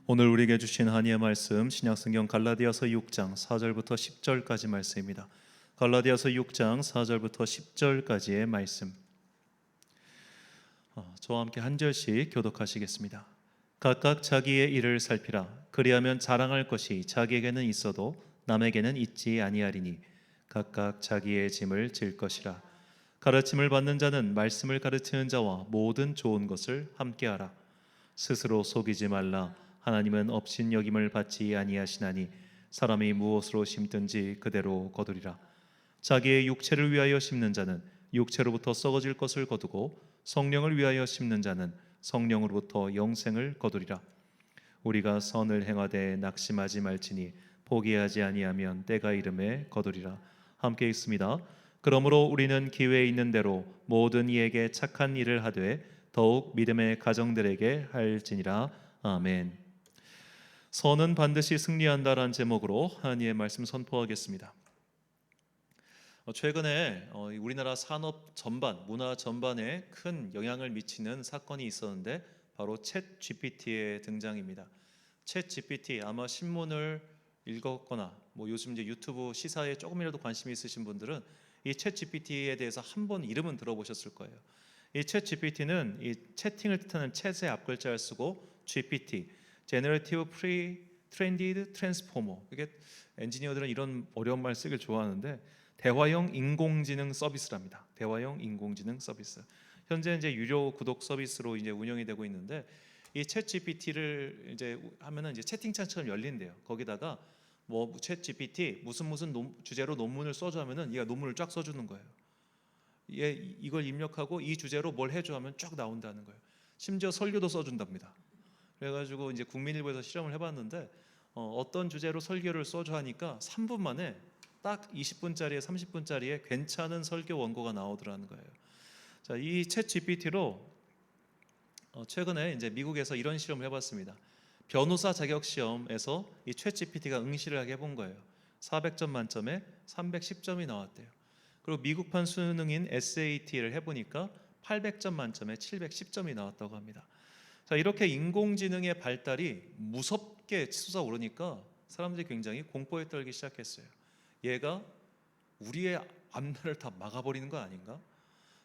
오늘 우리에게 주신 한이의 말씀 신약성경 갈라디아서 6장 4절부터 10절까지 말씀입니다. 갈라디아서 6장 4절부터 10절까지의 말씀. 저와 함께 한 절씩 교독하시겠습니다. 각각 자기의 일을 살피라. 그리하면 자랑할 것이 자기에게는 있어도 남에게는 있지 아니하리니 각각 자기의 짐을 질 것이라. 가르침을 받는 자는 말씀을 가르치는 자와 모든 좋은 것을 함께하라. 스스로 속이지 말라. 하나님은 업신여김을 받지 아니하시나니 사람이 무엇으로 심든지 그대로 거두리라. 자기의 육체를 위하여 심는 자는 육체로부터 썩어질 것을 거두고 성령을 위하여 심는 자는 성령으로부터 영생을 거두리라. 우리가 선을 행하되 낙심하지 말지니 포기하지 아니하면 때가 이름에 거두리라. 함께 읽습니다. 그러므로 우리는 기회 있는 대로 모든 이에게 착한 일을 하되 더욱 믿음의 가정들에게 할지니라. 아멘. 선은 반드시 승리한다라는 제목으로 하나님의 말씀 선포하겠습니다. 최근에 우리나라 산업 전반, 문화 전반에 큰 영향을 미치는 사건이 있었는데 바로 챗 GPT의 등장입니다. 챗 GPT 아마 신문을 읽었거나 요즘 이제 유튜브 시사에 조금이라도 관심이 있으신 분들은 이 챗 GPT에 대해서 한 번 이름은 들어보셨을 거예요. 이 챗 GPT는 이 채팅을 뜻하는 챗의 앞글자를 쓰고 GPT Generative Pre-trained Transformer. 이게 엔지니어들은 이런 어려운 말 쓰길 좋아하는데 대화형 인공지능 서비스랍니다. 대화형 인공지능 서비스. 현재 이제 유료 구독 서비스로 이제 운영이 되고 있는데 이 챗 GPT를 이제 하면은 이제 채팅창처럼 열린대요. 거기다가 챗 GPT 무슨 주제로 논문을 써줘 하면은 얘가 논문을 쫙 써주는 거예요. 이걸 입력하고 이 주제로 뭘 해줘 하면 쫙 나온다는 거예요. 심지어 설교도 써준답니다. 그래가지고 이제 국민일보에서 실험을 해봤는데 어떤 주제로 설교를 써줘 하니까 3분 만에 딱 20분짜리에 30분짜리에 괜찮은 설교 원고가 나오더라는 거예요. 자, 이 챗 GPT로 최근에 이제 미국에서 이런 실험을 해봤습니다. 변호사 자격 시험에서 이 챗 GPT가 응시를 하게 해본 거예요. 400점 만점에 310점이 나왔대요. 그리고 미국판 수능인 SAT를 해보니까 800점 만점에 710점이 나왔다고 합니다. 자, 이렇게 인공지능의 발달이 무섭게 솟아오르니까 사람들이 굉장히 공포에 떨기 시작했어요. 얘가 우리의 앞날을 다 막아버리는 거 아닌가?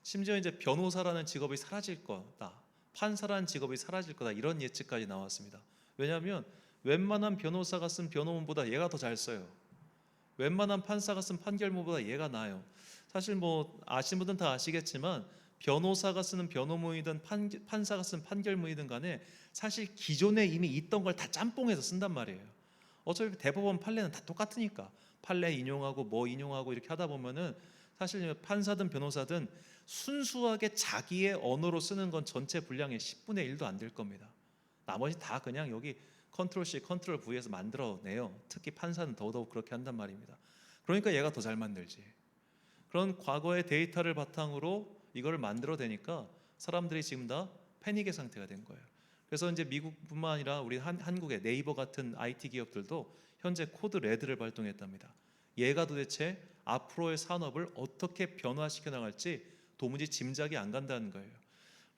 심지어 이제 변호사라는 직업이 사라질 거다, 판사라는 직업이 사라질 거다, 이런 예측까지 나왔습니다. 왜냐하면 웬만한 변호사가 쓴 변호문보다 얘가 더 잘 써요. 웬만한 판사가 쓴 판결문보다 얘가 나아요. 사실 아시는 분들은 다 아시겠지만 변호사가 쓰는 변호문이든 판사가 쓴 판결문이든 간에 사실 기존에 이미 있던 걸 다 짬뽕해서 쓴단 말이에요. 어차피 대법원 판례는 다 똑같으니까 판례 인용하고 인용하고 이렇게 하다 보면은 사실 판사든 변호사든 순수하게 자기의 언어로 쓰는 건 전체 분량의 10분의 1도 안 될 겁니다. 나머지 다 그냥 여기 컨트롤 C, 컨트롤 V에서 만들어내요. 특히 판사는 더더욱 그렇게 한단 말입니다. 그러니까 얘가 더 잘 만들지. 그런 과거의 데이터를 바탕으로 이걸 만들어내니까 사람들이 지금 다 패닉의 상태가 된 거예요. 그래서 이제 미국뿐만 아니라 우리 한국의 네이버 같은 IT 기업들도 현재 코드 레드를 발동했답니다. 얘가 도대체 앞으로의 산업을 어떻게 변화시켜 나갈지 도무지 짐작이 안 간다는 거예요.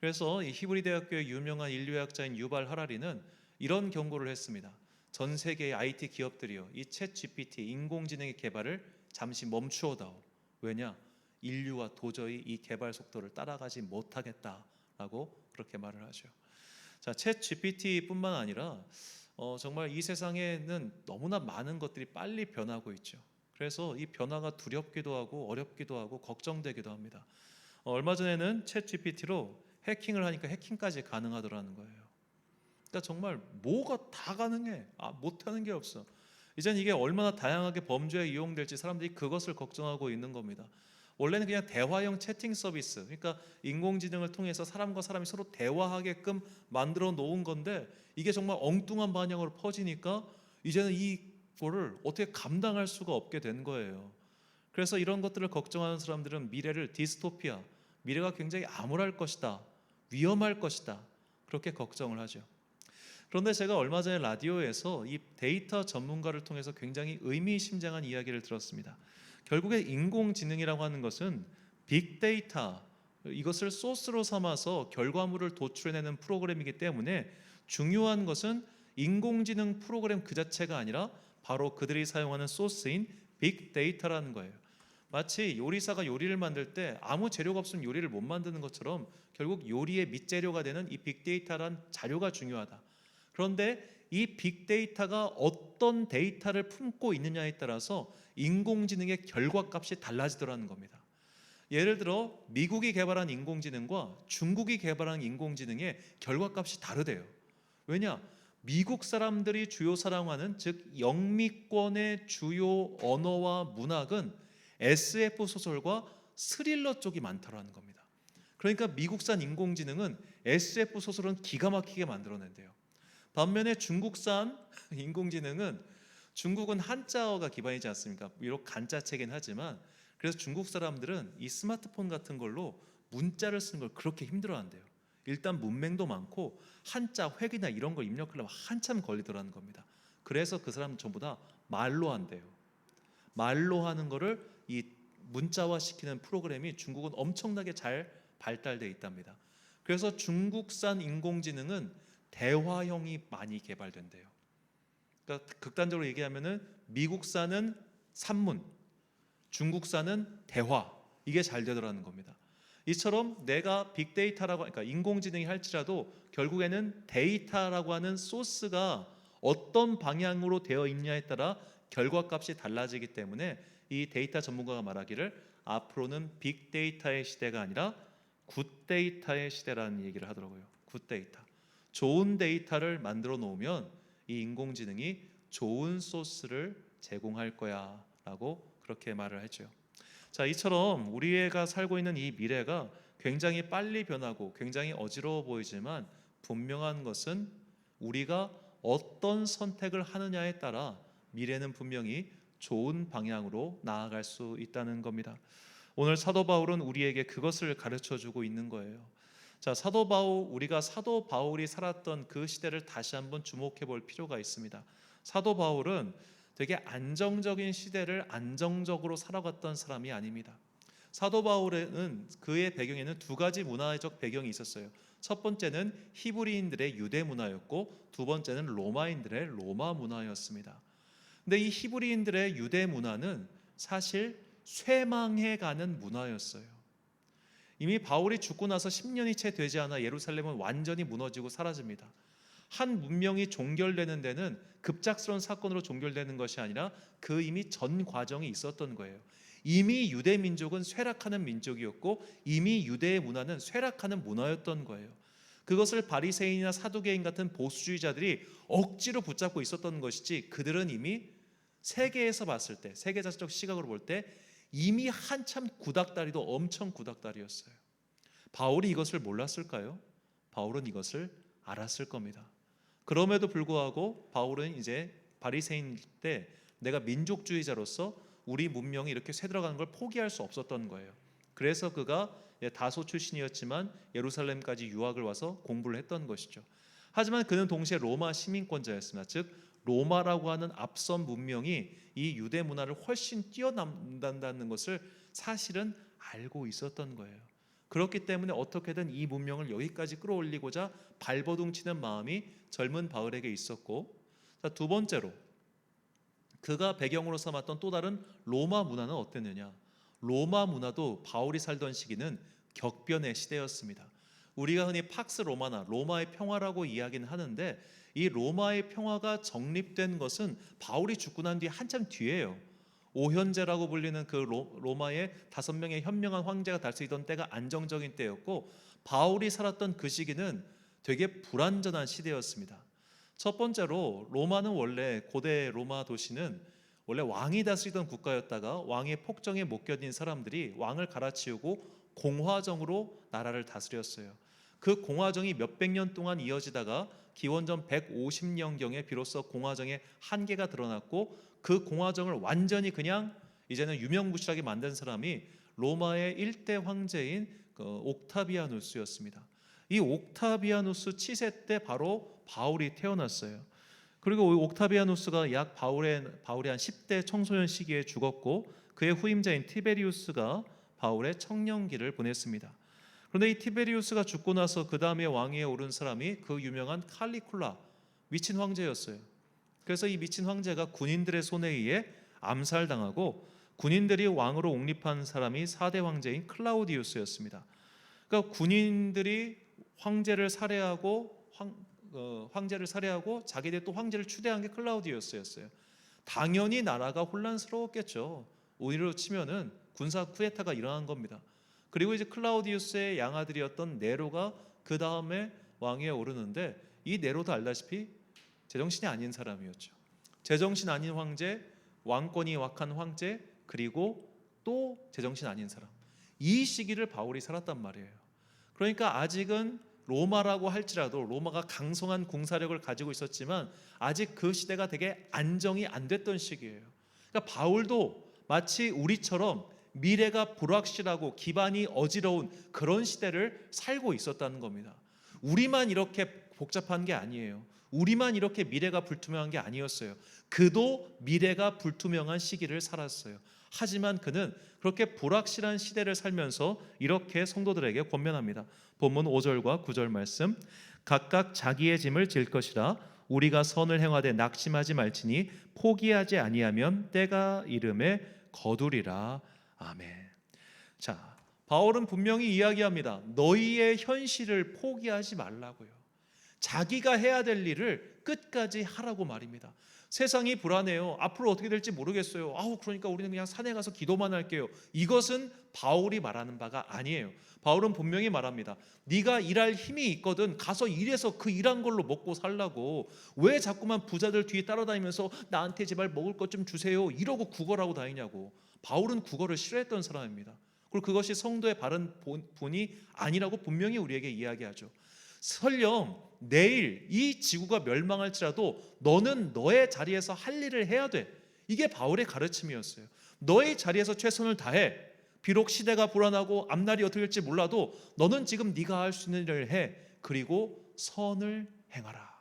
그래서 이 히브리 대학교의 유명한 인류학자인 유발 하라리는 이런 경고를 했습니다. 전 세계의 IT 기업들이요, 이 챗 GPT 인공지능의 개발을 잠시 멈추어다오. 왜냐? 인류와 도저히 이 개발 속도를 따라가지 못하겠다라고 그렇게 말을 하죠. 자, 챗 GPT뿐만 아니라 정말 이 세상에는 너무나 많은 것들이 빨리 변하고 있죠. 그래서 이 변화가 두렵기도 하고 어렵기도 하고 걱정되기도 합니다. 얼마 전에는 챗 GPT로 해킹을 하니까 해킹까지 가능하더라는 거예요. 그러니까 정말 뭐가 다 가능해. 못하는 게 없어. 이젠 이게 얼마나 다양하게 범죄에 이용될지 사람들이 그것을 걱정하고 있는 겁니다. 원래는 그냥 대화형 채팅 서비스, 그러니까 인공지능을 통해서 사람과 사람이 서로 대화하게끔 만들어 놓은 건데 이게 정말 엉뚱한 방향으로 퍼지니까 이제는 이거를 어떻게 감당할 수가 없게 된 거예요. 그래서 이런 것들을 걱정하는 사람들은 미래를 디스토피아, 미래가 굉장히 암울할 것이다, 위험할 것이다, 그렇게 걱정을 하죠. 그런데 제가 얼마 전에 라디오에서 이 데이터 전문가를 통해서 굉장히 의미심장한 이야기를 들었습니다. 결국에 인공지능이라고 하는 것은 빅데이터, 이것을 소스로 삼아서 결과물을 도출해내는 프로그램이기 때문에 중요한 것은 인공지능 프로그램 그 자체가 아니라 바로 그들이 사용하는 소스인 빅데이터라는 거예요. 마치 요리사가 요리를 만들 때 아무 재료가 없으면 요리를 못 만드는 것처럼 결국 요리의 밑재료가 되는 이 빅데이터란 자료가 중요하다. 그런데 이 빅데이터가 어떤 데이터를 품고 있느냐에 따라서 인공지능의 결과값이 달라지더라는 겁니다. 예를 들어 미국이 개발한 인공지능과 중국이 개발한 인공지능의 결과값이 다르대요. 왜냐? 미국 사람들이 주요 사랑하는 즉 영미권의 주요 언어와 문학은 SF 소설과 스릴러 쪽이 많다라는 겁니다. 그러니까 미국산 인공지능은 SF 소설은 기가 막히게 만들어낸대요. 반면에 중국산 인공지능은 중국은 한자어가 기반이지 않습니까? 비록 간자체긴 하지만 그래서 중국 사람들은 이 스마트폰 같은 걸로 문자를 쓰는 걸 그렇게 힘들어한대요. 일단 문맹도 많고 한자 획이나 이런 걸 입력하려면 한참 걸리더라는 겁니다. 그래서 그 사람 전부 다 말로 한대요. 말로 하는 거를 이 문자화 시키는 프로그램이 중국은 엄청나게 잘 발달되어 있답니다. 그래서 중국산 인공지능은 대화형이 많이 개발된대요. 그러니까 극단적으로 얘기하면은 미국산은 산문, 중국산은 대화, 이게 잘 되더라는 겁니다. 이처럼 내가 빅데이터라고, 그러니까 인공지능이 할지라도 결국에는 데이터라고 하는 소스가 어떤 방향으로 되어 있냐에 따라 결과값이 달라지기 때문에 이 데이터 전문가가 말하기를 앞으로는 빅데이터의 시대가 아니라 굿데이터의 시대라는 얘기를 하더라고요. 굿데이터. 좋은 데이터를 만들어 놓으면 이 인공지능이 좋은 소스를 제공할 거야 라고 그렇게 말을 했죠. 자, 이처럼 우리가 살고 있는 이 미래가 굉장히 빨리 변하고 굉장히 어지러워 보이지만 분명한 것은 우리가 어떤 선택을 하느냐에 따라 미래는 분명히 좋은 방향으로 나아갈 수 있다는 겁니다. 오늘 사도 바울은 우리에게 그것을 가르쳐 주고 있는 거예요. 자, 사도 바울, 우리가 사도 바울이 살았던 그 시대를 다시 한번 주목해 볼 필요가 있습니다. 사도 바울은 되게 안정적인 시대를 안정적으로 살아갔던 사람이 아닙니다. 사도 바울은 그의 배경에는 두 가지 문화적 배경이 있었어요. 첫 번째는 히브리인들의 유대 문화였고 두 번째는 로마인들의 로마 문화였습니다. 근데 이 히브리인들의 유대 문화는 사실 쇠망해가는 문화였어요. 이미 바울이 죽고 나서 10년이 채 되지 않아 예루살렘은 완전히 무너지고 사라집니다. 한 문명이 종결되는 데는 급작스러운 사건으로 종결되는 것이 아니라 그 이미 전 과정이 있었던 거예요. 이미 유대 민족은 쇠락하는 민족이었고 이미 유대의 문화는 쇠락하는 문화였던 거예요. 그것을 바리새인이나 사두개인 같은 보수주의자들이 억지로 붙잡고 있었던 것이지 그들은 이미 세계에서 봤을 때, 세계사적 시각으로 볼 때 이미 한참 구닥다리도 엄청 구닥다리였어요. 바울이 이것을 몰랐을까요? 바울은 이것을 알았을 겁니다. 그럼에도 불구하고 바울은 이제 바리새인 때 내가 민족주의자로서 우리 문명이 이렇게 쇠들어가는 걸 포기할 수 없었던 거예요. 그래서 그가 다소 출신이었지만 예루살렘까지 유학을 와서 공부를 했던 것이죠. 하지만 그는 동시에 로마 시민권자였습니다. 즉 로마라고 하는 앞선 문명이 이 유대 문화를 훨씬 뛰어넘는다는 것을 사실은 알고 있었던 거예요. 그렇기 때문에 어떻게든 이 문명을 여기까지 끌어올리고자 발버둥치는 마음이 젊은 바울에게 있었고, 두 번째로 그가 배경으로 삼았던 또 다른 로마 문화는 어땠느냐? 로마 문화도 바울이 살던 시기는 격변의 시대였습니다. 우리가 흔히 팍스 로마나 로마의 평화라고 이야기는 하는데 이 로마의 평화가 정립된 것은 바울이 죽고 난 뒤에 한참 뒤에요. 오현제라고 불리는 그 로마의 5명의 현명한 황제가 다스리던 때가 안정적인 때였고 바울이 살았던 그 시기는 되게 불안전한 시대였습니다. 첫 번째로 로마는 원래 고대 로마 도시는 원래 왕이 다스리던 국가였다가 왕의 폭정에 못 견딘 사람들이 왕을 갈아치우고 공화정으로 나라를 다스렸어요. 그 공화정이 몇백 년 동안 이어지다가 기원전 150년경에 비로소 공화정의 한계가 드러났고 그 공화정을 완전히 그냥 이제는 유명무실하게 만든 사람이 로마의 1대 황제인 옥타비아누스였습니다. 이 옥타비아누스 치세 때 바로 바울이 태어났어요. 그리고 옥타비아누스가 약 바울의 한 10대 청소년 시기에 죽었고 그의 후임자인 티베리우스가 바울의 청년기를 보냈습니다. 그런데 이 티베리우스가 죽고 나서 그 다음에 왕위에 오른 사람이 그 유명한 칼리쿨라, 미친 황제였어요. 그래서 이 미친 황제가 군인들의 손에 의해 암살당하고 군인들이 왕으로 옹립한 사람이 4대 황제인 클라우디우스였습니다. 그러니까 군인들이 황제를 살해하고 자기들 또 황제를 추대한 게 클라우디우스였어요. 당연히 나라가 혼란스러웠겠죠. 오히려 치면은 군사 쿠데타가 일어난 겁니다. 그리고 이제 클라우디우스의 양아들이었던 네로가 그 다음에 왕위에 오르는데, 이 네로도 알다시피 제정신이 아닌 사람이었죠. 제정신 아닌 황제, 왕권이 wak한 황제, 그리고 또 제정신 아닌 사람. 이 시기를 바울이 살았단 말이에요. 그러니까 아직은 로마라고 할지라도 로마가 강성한 군사력을 가지고 있었지만 아직 그 시대가 되게 안정이 안 됐던 시기예요. 그러니까 바울도 마치 우리처럼 미래가 불확실하고 기반이 어지러운 그런 시대를 살고 있었다는 겁니다. 우리만 이렇게 복잡한 게 아니에요. 우리만 이렇게 미래가 불투명한 게 아니었어요. 그도 미래가 불투명한 시기를 살았어요. 하지만 그는 그렇게 불확실한 시대를 살면서 이렇게 성도들에게 권면합니다. 본문 5절과 9절 말씀, 각각 자기의 짐을 질 것이라 우리가 선을 행하되 낙심하지 말지니 포기하지 아니하면 때가 이름에 거두리라. 아멘. 자, 바울은 분명히 이야기합니다. 너희의 현실을 포기하지 말라고요. 자기가 해야 될 일을 끝까지 하라고 말입니다. 세상이 불안해요. 앞으로 어떻게 될지 모르겠어요. 그러니까 우리는 그냥 산에 가서 기도만 할게요. 이것은 바울이 말하는 바가 아니에요. 바울은 분명히 말합니다. 네가 일할 힘이 있거든 가서 일해서 그 일한 걸로 먹고 살라고. 왜 자꾸만 부자들 뒤에 따라다니면서 나한테 제발 먹을 것 좀 주세요 이러고 구걸하고 다니냐고. 바울은 구걸을 싫어했던 사람입니다. 그리고 그것이 성도의 바른 본이 아니라고 분명히 우리에게 이야기하죠. 설령 내일 이 지구가 멸망할지라도 너는 너의 자리에서 할 일을 해야 돼. 이게 바울의 가르침이었어요. 너의 자리에서 최선을 다해. 비록 시대가 불안하고 앞날이 어떻게 될지 몰라도 너는 지금 네가 할 수 있는 일을 해. 그리고 선을 행하라.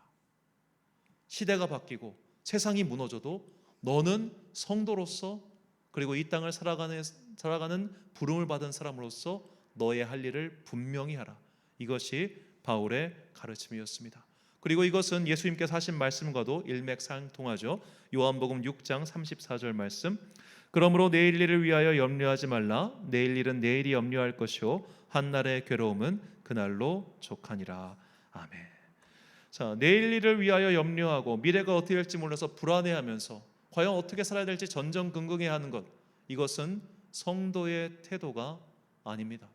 시대가 바뀌고 세상이 무너져도 너는 성도로서, 그리고 이 땅을 살아가는 부름을 받은 사람으로서 너의 할 일을 분명히 하라. 이것이 바울의 가르침이었습니다. 그리고 이것은 예수님께서 하신 말씀과도 일맥상통하죠. 요한복음 6장 34절 말씀, 그러므로 내일 일을 위하여 염려하지 말라. 내일 일은 내일이 염려할 것이요 한날의 괴로움은 그날로 족하니라. 아멘. 자, 내일 일을 위하여 염려하고 미래가 어떻게 될지 몰라서 불안해하면서 과연 어떻게 살아야 될지 전전긍긍해하는 것, 이것은 성도의 태도가 아닙니다.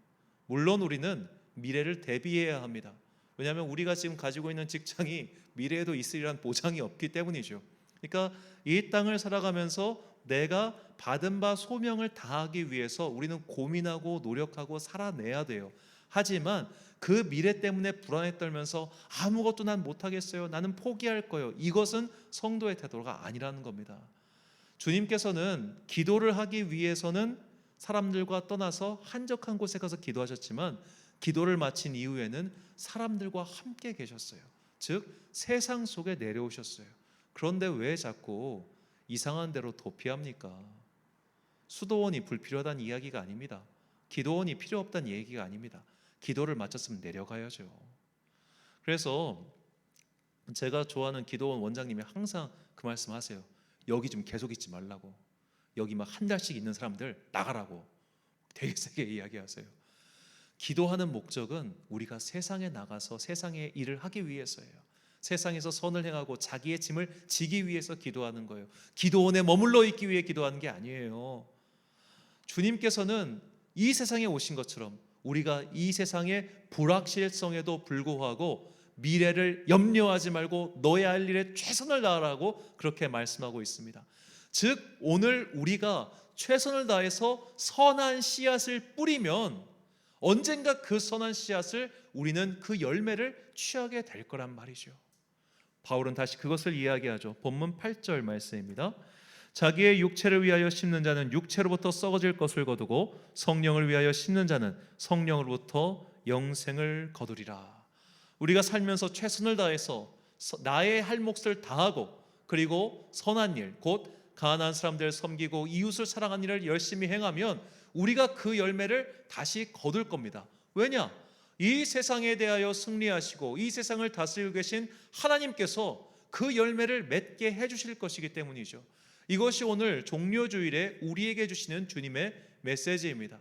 물론 우리는 미래를 대비해야 합니다. 왜냐하면 우리가 지금 가지고 있는 직장이 미래에도 있으리란 보장이 없기 때문이죠. 그러니까 이 땅을 살아가면서 내가 받은 바 소명을 다하기 위해서 우리는 고민하고 노력하고 살아내야 돼요. 하지만 그 미래 때문에 불안에 떨면서 아무것도 난 못하겠어요, 나는 포기할 거예요, 이것은 성도의 태도가 아니라는 겁니다. 주님께서는 기도를 하기 위해서는 사람들과 떠나서 한적한 곳에 가서 기도하셨지만 기도를 마친 이후에는 사람들과 함께 계셨어요. 즉 세상 속에 내려오셨어요. 그런데 왜 자꾸 이상한 데로 도피합니까? 수도원이 불필요하다는 이야기가 아닙니다. 기도원이 필요 없다는 얘기가 아닙니다. 기도를 마쳤으면 내려가야죠. 그래서 제가 좋아하는 기도원 원장님이 항상 그 말씀하세요. 여기 좀 계속 있지 말라고. 여기 막 한 달씩 있는 사람들 나가라고 되게 세게 이야기하세요. 기도하는 목적은 우리가 세상에 나가서 세상의 일을 하기 위해서예요. 세상에서 선을 행하고 자기의 짐을 지기 위해서 기도하는 거예요. 기도원에 머물러 있기 위해 기도하는 게 아니에요. 주님께서는 이 세상에 오신 것처럼 우리가 이 세상의 불확실성에도 불구하고 미래를 염려하지 말고 너의 할 일에 최선을 다하라고 그렇게 말씀하고 있습니다. 즉 오늘 우리가 최선을 다해서 선한 씨앗을 뿌리면 언젠가 그 선한 씨앗을 우리는 그 열매를 취하게 될 거란 말이죠. 바울은 다시 그것을 이야기하죠. 본문 8절 말씀입니다. 자기의 육체를 위하여 심는 자는 육체로부터 썩어질 것을 거두고 성령을 위하여 심는 자는 성령으로부터 영생을 거두리라. 우리가 살면서 최선을 다해서 나의 할 몫을 다하고 그리고 선한 일, 곧 가난한 사람들 섬기고 이웃을 사랑하는 일을 열심히 행하면 우리가 그 열매를 다시 거둘 겁니다. 왜냐? 이 세상에 대하여 승리하시고 이 세상을 다스리고 계신 하나님께서 그 열매를 맺게 해주실 것이기 때문이죠. 이것이 오늘 종료주일에 우리에게 주시는 주님의 메시지입니다.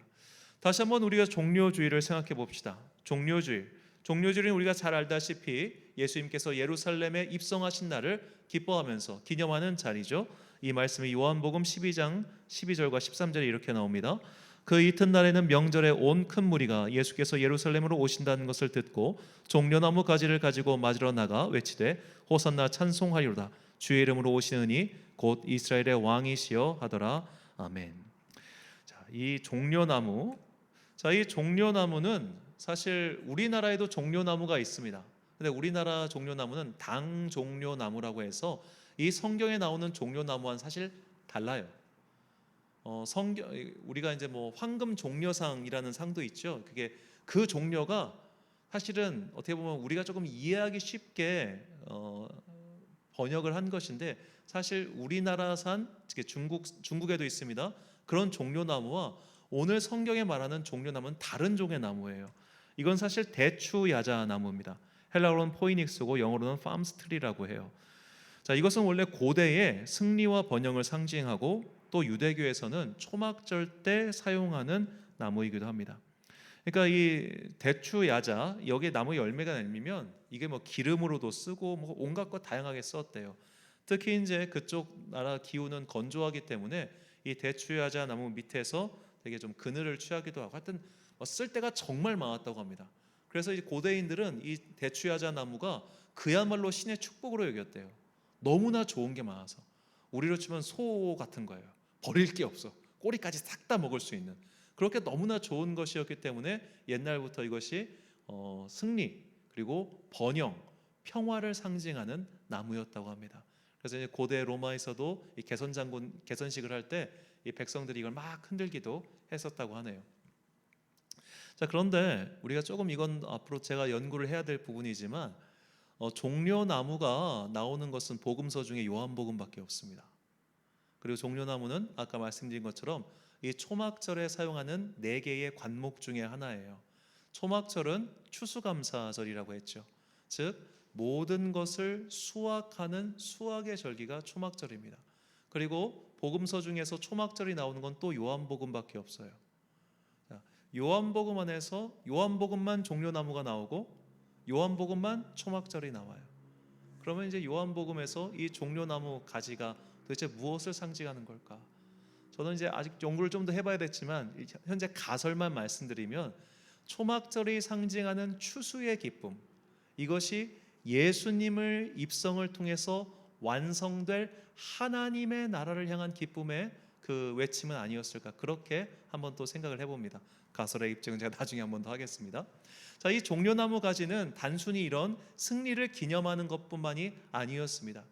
다시 한번 우리가 종료주일을 생각해 봅시다. 종료주일은 우리가 잘 알다시피 예수님께서 예루살렘에 입성하신 날을 기뻐하면서 기념하는 자리죠. 이 말씀이 요한복음 12장 12절과 13절에 이렇게 나옵니다. 그 이튿날에는 명절에 온 큰 무리가 예수께서 예루살렘으로 오신다는 것을 듣고 종려나무 가지를 가지고 맞으러 나가 외치되 호산나 찬송하리로다. 주의 이름으로 오시느니 곧 이스라엘의 왕이시여 하더라. 아멘. 이 종려나무, 이 종려나무는 사실 우리나라에도 종려나무가 있습니다. 근데 우리나라 종려나무는 당종려나무라고 해서 이 성경에 나오는 종려나무와는 사실 달라요. 우리가 이제 뭐 황금 종려상이라는 상도 있죠. 그게 그 종려가 사실은 어떻게 보면 우리가 조금 이해하기 쉽게 번역을 한 것인데, 사실 우리나라산, 중국에도 있습니다. 그런 종려나무와 오늘 성경에 말하는 종려나무는 다른 종의 나무예요. 이건 사실 대추야자 나무입니다. 헬라어로는 포이닉스고 영어로는 팜스트리라고 해요. 이것은 원래 고대의 승리와 번영을 상징하고 또 유대교에서는 초막절 때 사용하는 나무이기도 합니다. 그러니까 이 대추야자, 여기에 나무 열매가 내리면 이게 뭐 기름으로도 쓰고 뭐 온갖 것 다양하게 썼대요. 특히 이제 그쪽 나라 기후는 건조하기 때문에 이 대추야자 나무 밑에서 되게 좀 그늘을 취하기도 하고, 하여튼 쓸 때가 정말 많았다고 합니다. 그래서 이 고대인들은 이 대추야자 나무가 그야말로 신의 축복으로 여겼대요. 너무나 좋은 게 많아서, 우리로 치면 소 같은 거예요. 버릴 게 없어. 꼬리까지 싹 다 먹을 수 있는, 그렇게 너무나 좋은 것이었기 때문에 옛날부터 이것이 승리 그리고 번영, 평화를 상징하는 나무였다고 합니다. 그래서 이제 고대 로마에서도 이 개선식을 할 때 이 백성들이 이걸 막 흔들기도 했었다고 하네요. 그런데 우리가 조금, 이건 앞으로 제가 연구를 해야 될 부분이지만 종려나무가 나오는 것은 복음서 중에 요한복음밖에 없습니다. 그리고 종려나무는 아까 말씀드린 것처럼 이 초막절에 사용하는 4개의 관목 중에 하나예요. 초막절은 추수감사절이라고 했죠. 즉 모든 것을 수확하는 수확의 절기가 초막절입니다. 그리고 복음서 중에서 초막절이 나오는 건 또 요한복음밖에 없어요. 요한복음 안에서 요한복음만 종려나무가 나오고 요한복음만 초막절이 나와요. 그러면 이제 요한복음에서 이 종려나무 가지가 도대체 무엇을 상징하는 걸까? 저는 이제 아직 연구를 좀 더 해봐야 됐지만 현재 가설만 말씀드리면, 초막절이 상징하는 추수의 기쁨, 이것이 예수님을 입성을 통해서 완성될 하나님의 나라를 향한 기쁨의 그 외침은 아니었을까, 그렇게 한번 또 생각을 해봅니다. 가설의 입증은 제가 나중에 한번 더 하겠습니다. 이 종려나무 가지는 단순히 이런 승리를 기념하는 것뿐만이 아니었습니다.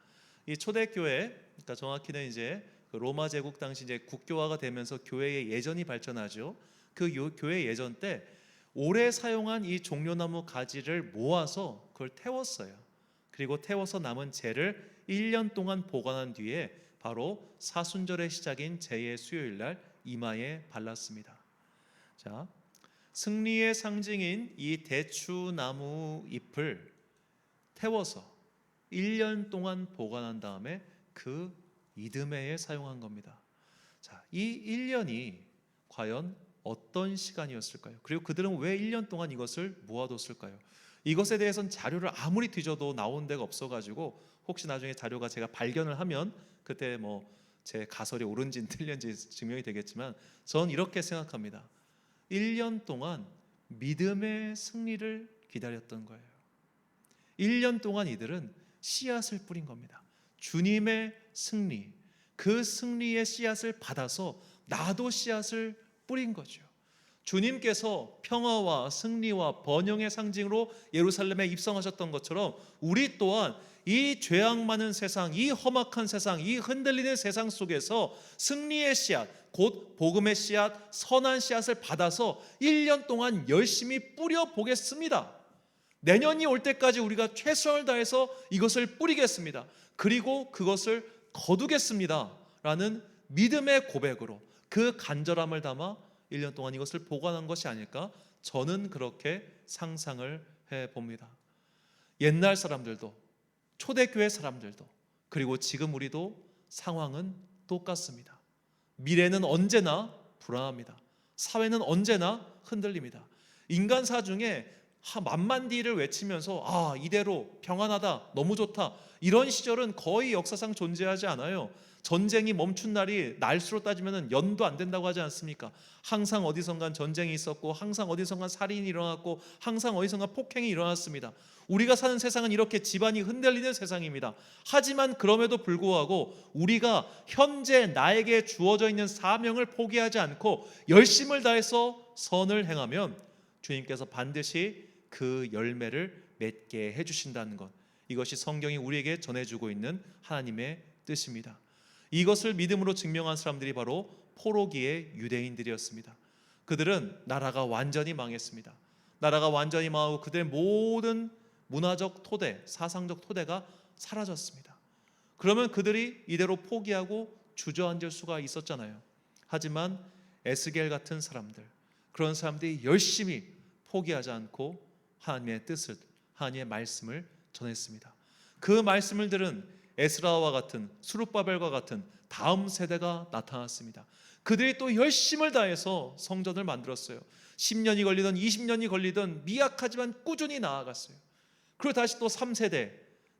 이 초대교회, 그러니까 정확히는 이제 로마 제국 당시 이제 국교화가 되면서 교회의 예전이 발전하죠. 그 교회 예전 때 오래 사용한 이 종려나무 가지를 모아서 그걸 태웠어요. 그리고 태워서 남은 재를 1년 동안 보관한 뒤에 바로 사순절의 시작인 제2의 수요일 날 이마에 발랐습니다. 승리의 상징인 이 대추나무 잎을 태워서 1년 동안 보관한 다음에 그 이듬해에 사용한 겁니다. 이 1년이 과연 어떤 시간이었을까요? 그리고 그들은 왜 1년 동안 이것을 모아뒀을까요? 이것에 대해서는 자료를 아무리 뒤져도 나온 데가 없어가지고, 혹시 나중에 자료가 제가 발견을 하면 그때 뭐 제 가설이 옳은지 틀린지 증명이 되겠지만, 전 이렇게 생각합니다. 1년 동안 믿음의 승리를 기다렸던 거예요. 1년 동안 이들은 씨앗을 뿌린 겁니다. 주님의 승리, 그 승리의 씨앗을 받아서 나도 씨앗을 뿌린 거죠. 주님께서 평화와 승리와 번영의 상징으로 예루살렘에 입성하셨던 것처럼 우리 또한 이 죄악 많은 세상, 이 험악한 세상, 이 흔들리는 세상 속에서 승리의 씨앗, 곧 복음의 씨앗, 선한 씨앗을 받아서 1년 동안 열심히 뿌려보겠습니다. 내년이 올 때까지 우리가 최선을 다해서 이것을 뿌리겠습니다. 그리고 그것을 거두겠습니다 라는 믿음의 고백으로 그 간절함을 담아 1년 동안 이것을 보관한 것이 아닐까, 저는 그렇게 상상을 해봅니다. 옛날 사람들도 초대교회 사람들도, 그리고 지금 우리도 상황은 똑같습니다. 미래는 언제나 불안합니다. 사회는 언제나 흔들립니다. 인간사 중에 만만디를 외치면서 이대로 평안하다, 너무 좋다, 이런 시절은 거의 역사상 존재하지 않아요. 전쟁이 멈춘 날이 날수로 따지면 연도 안 된다고 하지 않습니까? 항상 어디선간 전쟁이 있었고, 항상 어디선간 살인이 일어났고, 항상 어디선간 폭행이 일어났습니다. 우리가 사는 세상은 이렇게 집안이 흔들리는 세상입니다. 하지만 그럼에도 불구하고 우리가 현재 나에게 주어져 있는 사명을 포기하지 않고 열심을 다해서 선을 행하면 주님께서 반드시 그 열매를 맺게 해주신다는 것, 이것이 성경이 우리에게 전해주고 있는 하나님의 뜻입니다. 이것을 믿음으로 증명한 사람들이 바로 포로기의 유대인들이었습니다. 그들은 나라가 완전히 망했습니다. 나라가 완전히 망하고 그들의 모든 문화적 토대, 사상적 토대가 사라졌습니다. 그러면 그들이 이대로 포기하고 주저앉을 수가 있었잖아요. 하지만 에스겔 같은 사람들, 그런 사람들이 열심히 포기하지 않고 하나님의 뜻을, 하나님의 말씀을 전했습니다. 그 말씀을 들은 에스라와 같은, 스룹바벨과 같은 다음 세대가 나타났습니다. 그들이 또 열심을 다해서 성전을 만들었어요. 10년이 걸리든 20년이 걸리든 미약하지만 꾸준히 나아갔어요. 그리고 다시 또 3세대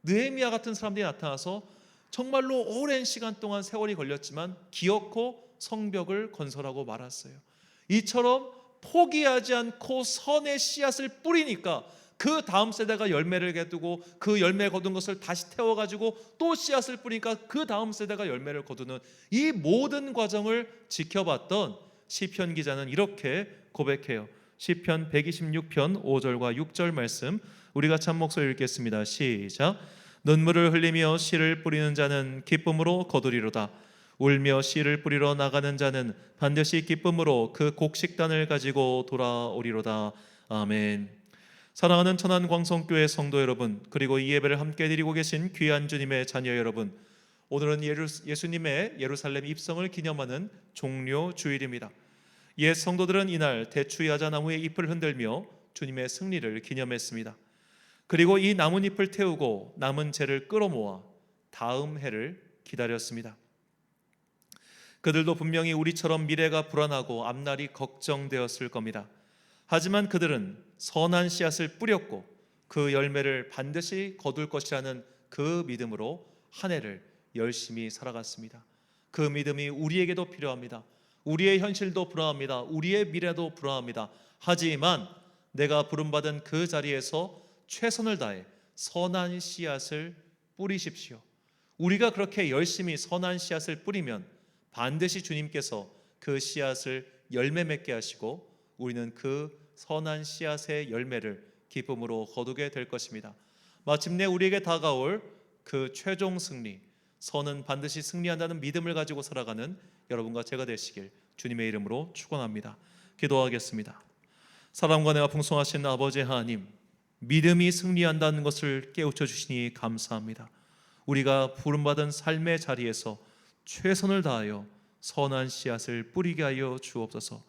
느헤미야 같은 사람들이 나타나서 정말로 오랜 시간 동안 세월이 걸렸지만 기어코 성벽을 건설하고 말았어요. 이처럼 포기하지 않고 선의 씨앗을 뿌리니까 그 다음 세대가 열매를 거두고, 그 열매 거둔 것을 다시 태워가지고 또 씨앗을 뿌리니까 그 다음 세대가 열매를 거두는 이 모든 과정을 지켜봤던 시편 기자는 이렇게 고백해요. 시편 126편 5절과 6절 말씀 우리 같이 한 목소리 읽겠습니다. 시작. 눈물을 흘리며 씨를 뿌리는 자는 기쁨으로 거두리로다. 울며 씨를 뿌리러 나가는 자는 반드시 기쁨으로 그 곡식단을 가지고 돌아오리로다. 아멘. 사랑하는 천안광성교회 성도 여러분, 그리고 이 예배를 함께 드리고 계신 귀한 주님의 자녀 여러분, 오늘은 예수님의 예루살렘 입성을 기념하는 종료 주일입니다. 옛 성도들은 이날 대추 야자나무의 잎을 흔들며 주님의 승리를 기념했습니다. 그리고 이 나뭇잎을 태우고 남은 재를 끌어모아 다음 해를 기다렸습니다. 그들도 분명히 우리처럼 미래가 불안하고 앞날이 걱정되었을 겁니다. 하지만 그들은 선한 씨앗을 뿌렸고 그 열매를 반드시 거둘 것이라는 그 믿음으로 한 해를 열심히 살아갔습니다. 그 믿음이 우리에게도 필요합니다. 우리의 현실도 불안합니다. 우리의 미래도 불안합니다. 하지만 내가 부름받은 그 자리에서 최선을 다해 선한 씨앗을 뿌리십시오. 우리가 그렇게 열심히 선한 씨앗을 뿌리면 반드시 주님께서 그 씨앗을 열매 맺게 하시고 우리는 그 선한 씨앗의 열매를 기쁨으로 거두게 될 것입니다. 마침내 우리에게 다가올 그 최종 승리, 선은 반드시 승리한다는 믿음을 가지고 살아가는 여러분과 제가 되시길 주님의 이름으로 축원합니다. 기도하겠습니다. 사랑과 은혜가 풍성하신 아버지 하나님, 믿음이 승리한다는 것을 깨우쳐 주시니 감사합니다. 우리가 부름받은 삶의 자리에서 최선을 다하여 선한 씨앗을 뿌리게 하여 주옵소서.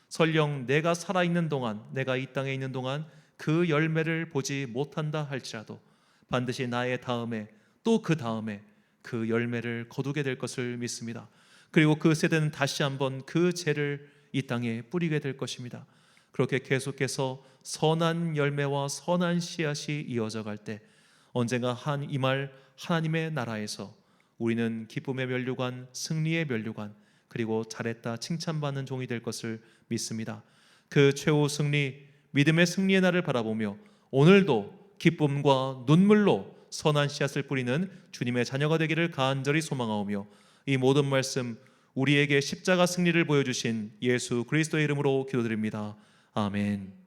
설령 내가 살아있는 동안, 내가 이 땅에 있는 동안 그 열매를 보지 못한다 할지라도 반드시 나의 다음에 또 그 다음에 그 열매를 거두게 될 것을 믿습니다. 그리고 그 세대는 다시 한번 그 재를 이 땅에 뿌리게 될 것입니다. 그렇게 계속해서 선한 열매와 선한 씨앗이 이어져 갈 때 언젠가 이 말 하나님의 나라에서 우리는 기쁨의 면류관, 승리의 면류관, 그리고 잘했다 칭찬받는 종이 될 것을 믿습니다. 그 최후 승리, 믿음의 승리의 날을 바라보며 오늘도 기쁨과 눈물로 선한 씨앗을 뿌리는 주님의 자녀가 되기를 간절히 소망하오며 이 모든 말씀 우리에게 십자가 승리를 보여주신 예수 그리스도의 이름으로 기도드립니다. 아멘.